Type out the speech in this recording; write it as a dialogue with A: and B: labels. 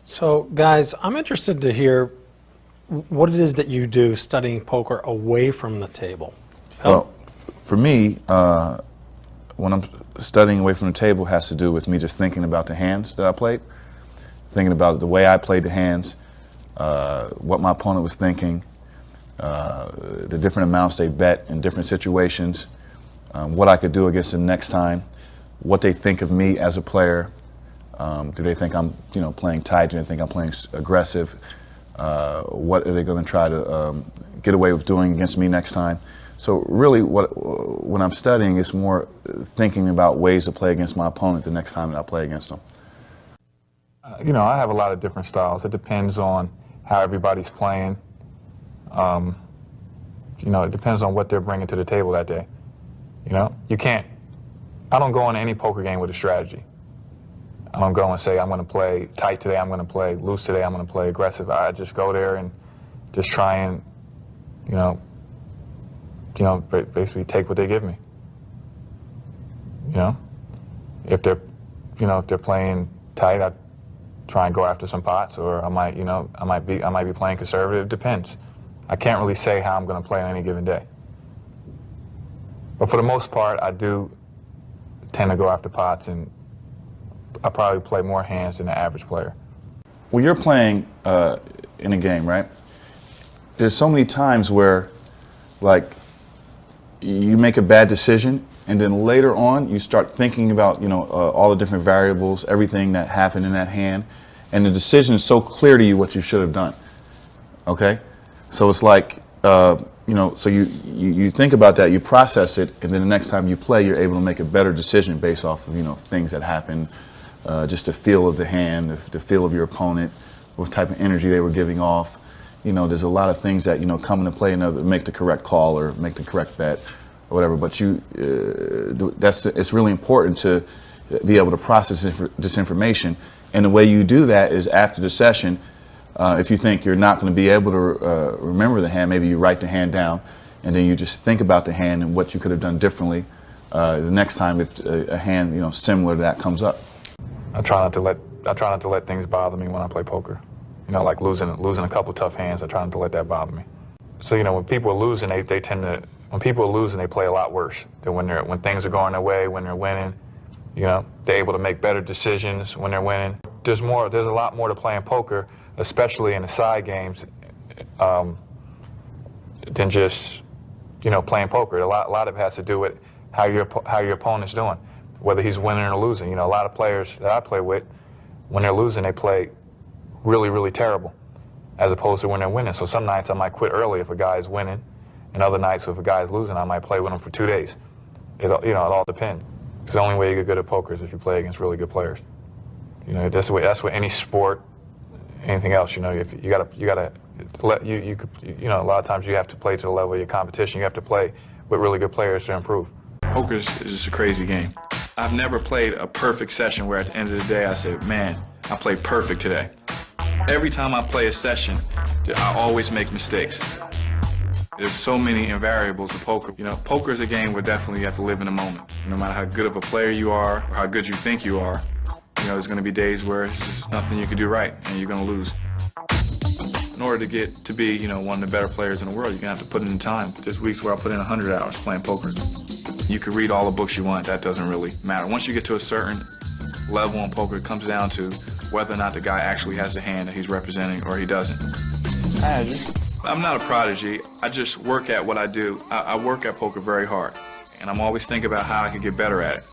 A: So, guys, I'm interested to hear what it is that you do studying poker away from the table. Phil?
B: Well, for me, when I'm studying away from the table, has to do with me just thinking about the hands that I played, thinking about the way I played the hands, what my opponent was thinking, the different amounts they bet in different situations, what I could do against them next time, what they think of me as a player. Do they think I'm, playing tight? Do they think I'm playing aggressive? What are they going to try to get away with doing against me next time? So really, when I'm studying, it's more thinking about ways to play against my opponent the next time that I play against them.
C: I have a lot of different styles. It depends on how everybody's playing. It depends on what they're bringing to the table that day. I don't go into any poker game with a strategy. I don't go and say, I'm going to play tight today, I'm going to play loose today, I'm going to play aggressive. I just go there and just try and, basically take what they give me. If they're playing tight, I try and go after some pots, or I might be playing conservative. It depends. I can't really say how I'm going to play on any given day. But for the most part, I do tend to go after pots, and I probably play more hands than the average player.
B: When you're playing in a game, right, there's so many times where, like, you make a bad decision, and then later on you start thinking about, all the different variables, everything that happened in that hand, and the decision is so clear to you what you should have done. Okay? So it's like, so you think about that, you process it, and then the next time you play, you're able to make a better decision based off of, things that happen. Just the feel of the hand, the feel of your opponent, what type of energy they were giving off. There's a lot of things that, come into play and make the correct call or make the correct bet or whatever. But it's really important to be able to process this information. And the way you do that is after the session. If you think you're not going to be able to remember the hand, maybe you write the hand down, and then you just think about the hand and what you could have done differently the next time if a hand, similar to that comes up.
C: I try not to let things bother me when I play poker. Like losing a couple tough hands. I try not to let that bother me. So when people are losing, when people are losing, they play a lot worse than when things are going their way, when they're winning. They're able to make better decisions when they're winning. There's a lot more to playing poker, especially in the side games, than just playing poker. A lot of it has to do with how your opponent's doing, whether he's winning or losing. A lot of players that I play with, when they're losing, they play really, really terrible, as opposed to when they're winning. So some nights I might quit early if a guy is winning, and other nights if a guy is losing, I might play with him for 2 days. It all depends. It's the only way you get good at poker is if you play against really good players. That's what any sport, anything else. If you gotta let a lot of times you have to play to the level of your competition. You have to play with really good players to improve.
D: Poker is just a crazy game. I've never played a perfect session where at the end of the day I say, man, I played perfect today. Every time I play a session, I always make mistakes. There's so many variables of poker. Poker is a game where definitely you have to live in the moment. No matter how good of a player you are or how good you think you are, there's going to be days where there's just nothing you can do right and you're going to lose. In order to get to be, one of the better players in the world, you're going to have to put in time. There's weeks where I put in 100 hours playing poker. You can read all the books you want, that doesn't really matter. Once you get to a certain level in poker, it comes down to whether or not the guy actually has the hand that he's representing or he doesn't. I'm not a prodigy, I just work at what I do. I work at poker very hard, and I'm always thinking about how I can get better at it.